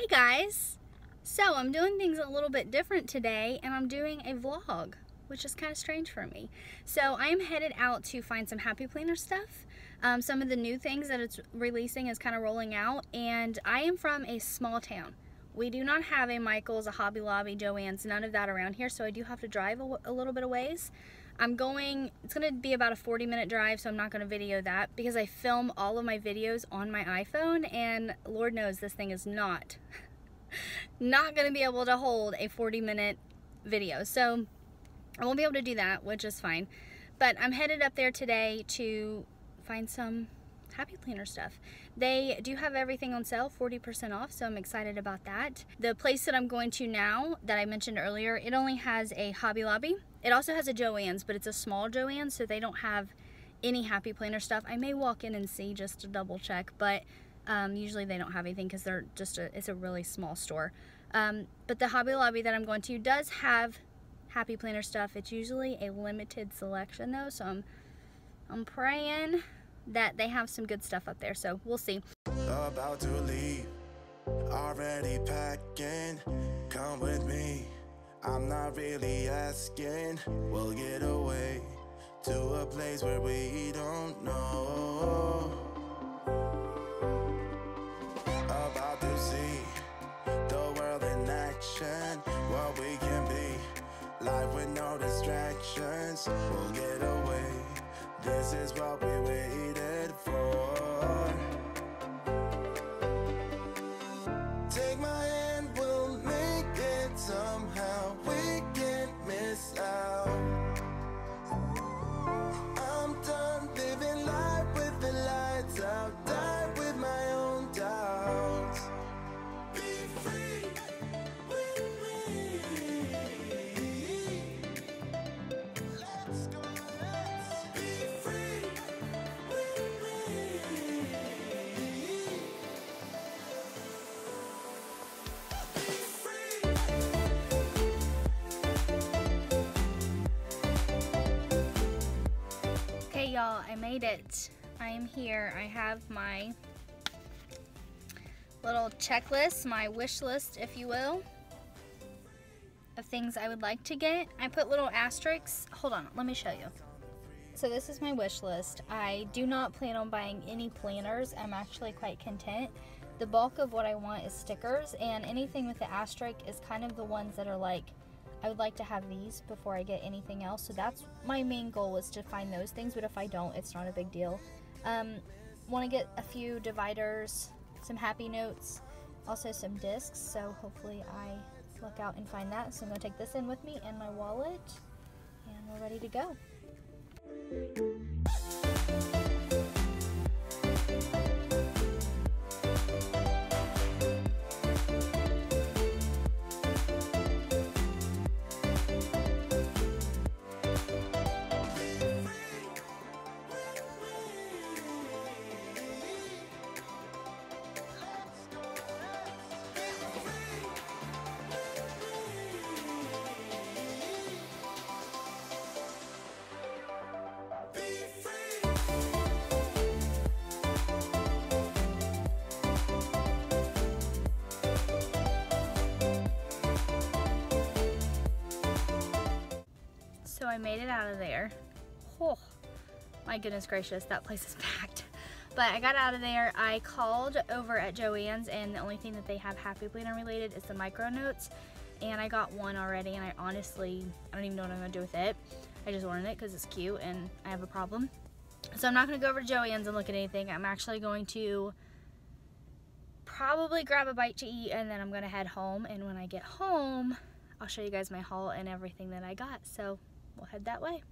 Hey guys! So I'm doing things a little bit different today, and I'm doing a vlog, which is kind of strange for me. So I am headed out to find some Happy Planner stuff. Some of the new things that it's releasing is kind of rolling out, and I am from a small town. We do not have a Michael's, a Hobby Lobby, Joann's, none of that around here, so I do have to drive a little bit of ways. It's going to be about a 40-minute drive, so I'm not going to video that because I film all of my videos on my iPhone, and Lord knows this thing is not going to be able to hold a 40-minute video. So I won't be able to do that, which is fine. But I'm headed up there today to find some Happy Planner stuff. They do have everything on sale, 40% off, so I'm excited about that. The place that I'm going to now, that I mentioned earlier, it only has a Hobby Lobby. It also has a Joann's, but it's a small Joann's, so they don't have any Happy Planner stuff. I may walk in and see just to double check, but usually they don't have anything because they're just it's a really small store. But the Hobby Lobby that I'm going to does have Happy Planner stuff. It's usually a limited selection though, so I'm praying that they have some good stuff up there, so we'll see. About to leave, already packing, come with me, I'm not really asking, we'll get away to a place where we don't know. About to see the world in action, what we can be, life with no distractions, we'll get away, this is what we waited for. Take my hand, we'll make it somehow, we can't miss out. I'm done living life with the lights out, die with my own doubts. Be free with me. Let's go, let's be free with me. Be free. Okay y'all, I made it. I am here. I have my little checklist, my wish list, if you will, of things I would like to get. I put little asterisks. Hold on, let me show you. So this is my wish list. I do not plan on buying any planners. I'm actually quite content. The bulk of what I want is stickers, and anything with the asterisk is kind of the ones that are like, I would like to have these before I get anything else. So that's my main goal, is to find those things, but if I don't, it's not a big deal. Want to get a few dividers, some happy notes, also some discs, so hopefully I look out and find that. So I'm going to take this in with me and my wallet, and we're ready to go. So I made it out of there. Oh, my goodness gracious, that place is packed. But I got out of there. I called over at Joann's, and the only thing that they have Happy Planner related is the micro notes. And I got one already, and I don't even know what I'm gonna do with it. I just ordered it because it's cute and I have a problem. So I'm not gonna go over to Joann's and look at anything. I'm actually going to probably grab a bite to eat, and then I'm gonna head home. And when I get home, I'll show you guys my haul and everything that I got. So we'll head that way.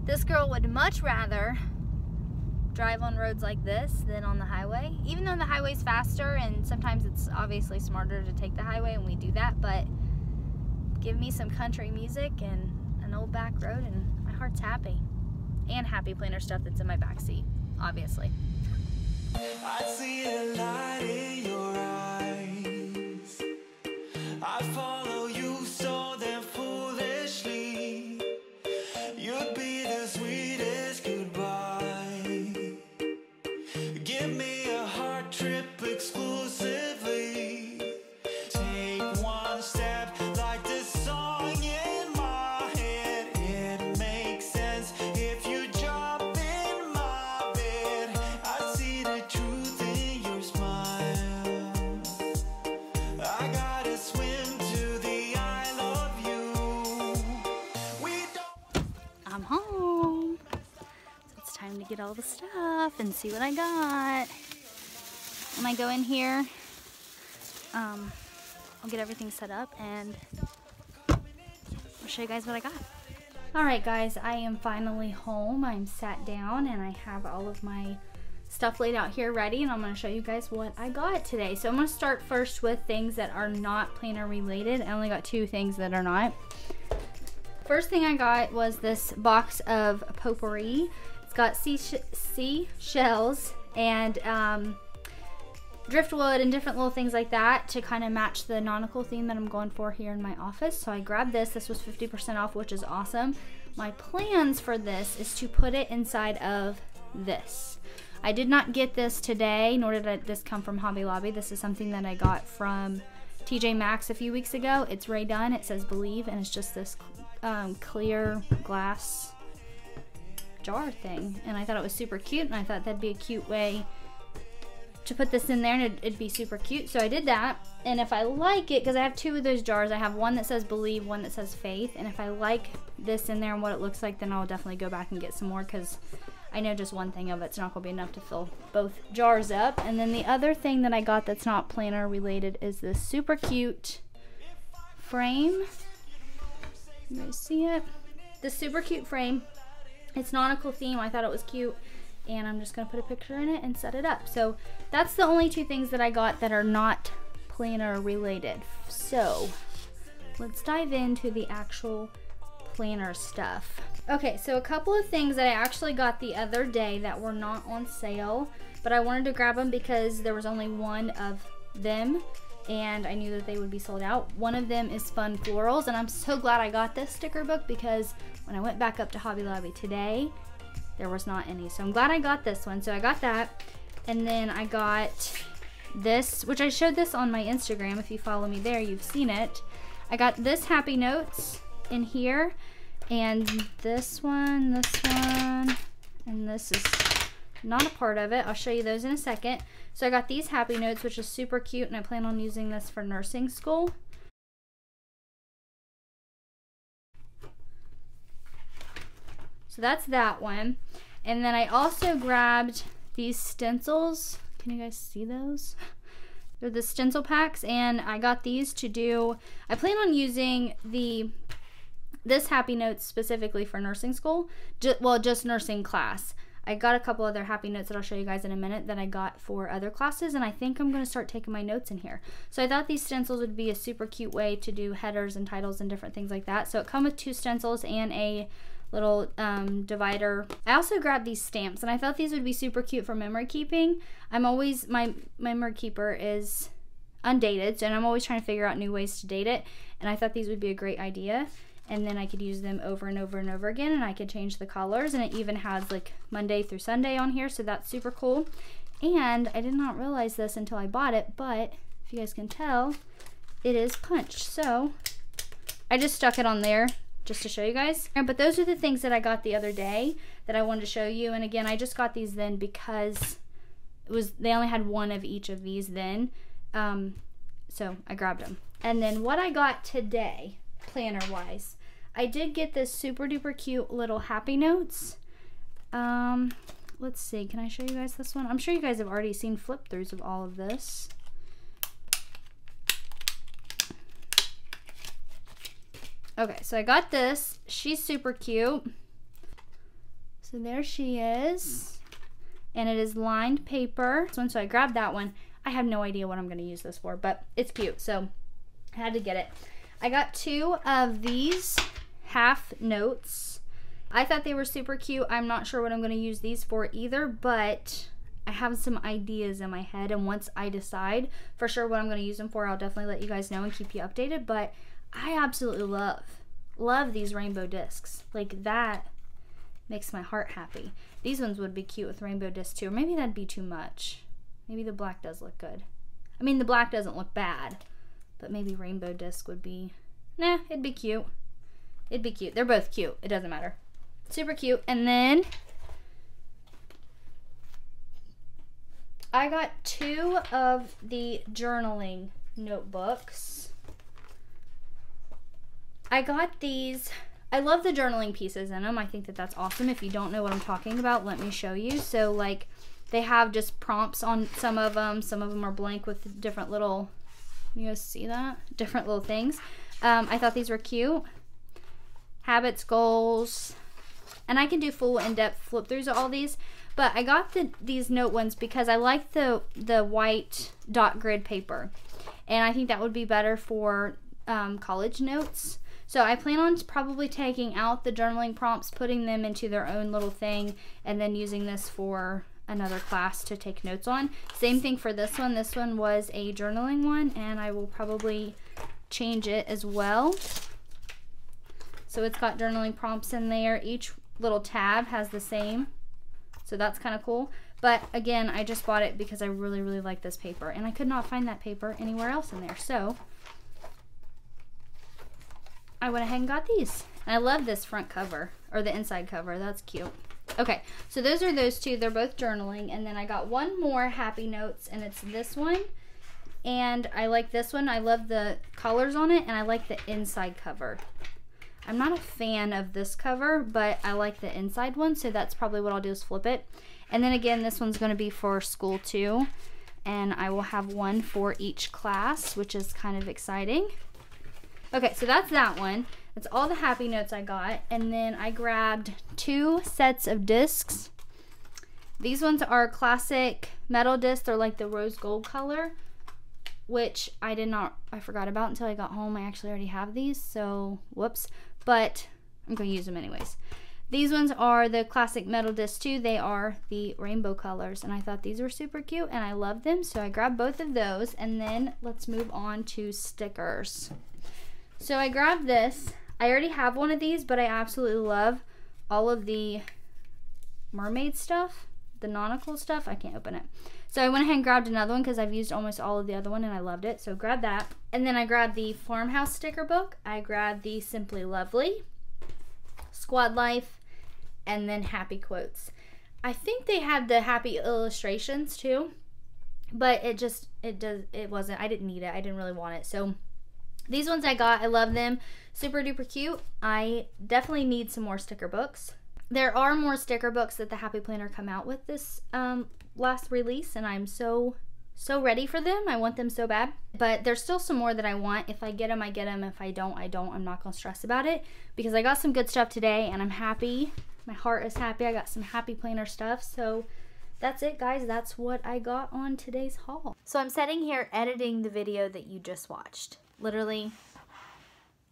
This girl would much rather drive on roads like this than on the highway, even though the highway's faster and sometimes it's obviously smarter to take the highway, and we do that, but give me some country music and an old back road and my heart's happy. And happy planner stuff that's in my backseat, obviously. I see a light in your eyes. I follow you so damn foolishly. You'd be the sweetest goodbye. Give me a heart trip exclusively. Take one step like this song in my head. It makes sense if you jump in my bed. I see the truth in your smile. I gotta swim to the I love you. We don't. I'm home. So it's time to get all the stuff and see what I got. When I go in here, I'll get everything set up and I'll show you guys what I got. Alright guys, I am finally home. I'm sat down and I have all of my stuff laid out here ready, and I'm going to show you guys what I got today. So I'm going to start first with things that are not planner related. I only got 2 things that are not. First thing I got was this box of potpourri. It's got seashells and driftwood and different little things like that to kind of match the nautical theme that I'm going for here in my office. So I grabbed this. This was 50% off, which is awesome. My plans for this is to put it inside of this. I did not get this today, nor did this come from Hobby Lobby. This is something that I got from TJ Maxx a few weeks ago. It's Ray Dunn. It says Believe, and it's just this clear glass jar thing. And I thought it was super cute, and I thought that'd be a cute way to put this in there, and it'd be super cute. So I did that, and if I like it, because I have 2 of those jars, I have one that says Believe, one that says Faith, and if I like this in there and what it looks like, then I'll definitely go back and get some more, because I know just one thing of it's not going to be enough to fill both jars up. And then the other thing that I got that's not planner related is this super cute frame. You guys see it? This super cute frame. It's nautical theme. I thought it was cute, and I'm just going to put a picture in it and set it up. So that's the only 2 things that I got that are not planner related. So let's dive into the actual planner stuff. Okay, so a couple of things that I actually got the other day that were not on sale, but I wanted to grab them because there was only one of them and I knew that they would be sold out. One of them is Fun Florals, and I'm so glad I got this sticker book because when I went back up to Hobby Lobby today, there was not any. So I'm glad I got this one. So I got that, and then I got this, which I showed this on my Instagram. If you follow me there, you've seen it. I got this Happy Notes in here, and this one, and this is not a part of it. I'll show you those in a second. So I got these Happy Notes, which is super cute, and I plan on using this for nursing school. So that's that one. And then I also grabbed these stencils. Can you guys see those? They're the stencil packs, and I got these to do, I plan on using this Happy Notes specifically for nursing school, just nursing class. I got a couple other Happy Notes that I'll show you guys in a minute that I got for other classes, and I think I'm going to start taking my notes in here. So I thought these stencils would be a super cute way to do headers and titles and different things like that. So it comes with 2 stencils and a little divider. I also grabbed these stamps, and I thought these would be super cute for memory keeping. My memory keeper is undated, and I'm always trying to figure out new ways to date it, and I thought these would be a great idea. And then I could use them over and over and over again, and I could change the colors, and it even has like Monday through Sunday on here, so that's super cool. And I did not realize this until I bought it, but if you guys can tell, it is punched. So I just stuck it on there just to show you guys. But those are the things that I got the other day that I wanted to show you. And again, I just got these then because they only had 1 of each of these then, so I grabbed them. And then what I got today, planner wise, I did get this super duper cute little Happy Notes. Let's see, can I show you guys this one? I'm sure you guys have already seen flip throughs of all of this. Okay, so I got this. She's super cute. So there she is. And it is lined paper. So I grabbed that one. I have no idea what I'm going to use this for, but it's cute. So I had to get it. I got 2 of these half notes. I thought they were super cute. I'm not sure what I'm going to use these for either, but I have some ideas in my head, and once I decide for sure what I'm going to use them for, I'll definitely let you guys know and keep you updated. But I absolutely love these rainbow discs. Like, that makes my heart happy. These ones would be cute with rainbow discs too, or maybe that'd be too much. Maybe the black does look good. I mean, the black doesn't look bad, but maybe rainbow disc would be, nah, it'd be cute. It'd be cute. They're both cute. It doesn't matter. Super cute. And then I got 2 of the journaling notebooks. I got these. I love the journaling pieces in them. I think that that's awesome. If you don't know what I'm talking about, let me show you. So, like, they have just prompts on some of them. Some of them are blank with different little, you guys see that? Different little things. I thought these were cute. Habits, goals. And I can do full in-depth flip-throughs of all these. But I got these note ones because I like the white dot grid paper. And I think that would be better for college notes. So I plan on probably taking out the journaling prompts, putting them into their own little thing, and then using this for another class to take notes on. Same thing for this one. This one was a journaling one, and I will probably change it as well. So it's got journaling prompts in there. Each little tab has the same. So that's kind of cool. But again, I just bought it because I really, really like this paper. And I could not find that paper anywhere else in there. So I went ahead and got these. And I love this front cover, or the inside cover. That's cute. Okay, so those are those 2. They're both journaling. And then I got one more Happy Notes, and it's this one. And I like this one. I love the colors on it, and I like the inside cover. I'm not a fan of this cover, but I like the inside one, so that's probably what I'll do is flip it. And then again, this one's going to be for school too, and I will have one for each class, which is kind of exciting. Okay, so that's that one. That's all the Happy Notes I got. And then I grabbed 2 sets of discs. These ones are classic metal discs. They're like the rose gold color, which I forgot about until I got home. I actually already have these, so whoops. But I'm going to use them anyways. These ones are the classic metal discs too. They are the rainbow colors, and I thought these were super cute, and I love them, so I grabbed both of those. And then let's move on to stickers. So I grabbed this. I already have one of these, but I absolutely love all of the mermaid stuff, the nautical stuff. I can't open it. So I went ahead and grabbed another one because I've used almost all of the other one and I loved it. So grab that. And then I grabbed the Farmhouse sticker book. I grabbed the Simply Lovely, Squad Life, and then Happy Quotes. I think they had the happy illustrations too, but it wasn't, I didn't need it. I didn't really want it. So these ones I got, I love them. Super duper cute. I definitely need some more sticker books. There are more sticker books that the Happy Planner come out with this last release, and I'm so ready for them. I want them so bad. But there's still some more that I want. If I get them, I get them. If I don't, I don't. I'm not going to stress about it because I got some good stuff today, and I'm happy. My heart is happy. I got some Happy Planner stuff. So that's it, guys. That's what I got on today's haul. So I'm sitting here editing the video that you just watched. Literally,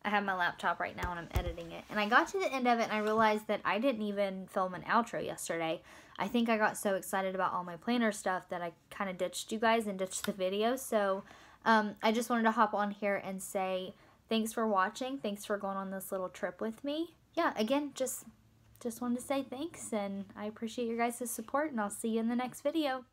I have my laptop right now and I'm editing it. And I got to the end of it and I realized that I didn't even film an outro yesterday. I think I got so excited about all my planner stuff that I kind of ditched you guys and ditched the video. So I just wanted to hop on here and say thanks for watching. Thanks for going on this little trip with me. Yeah, again, just wanted to say thanks, and I appreciate your guys' support, and I'll see you in the next video.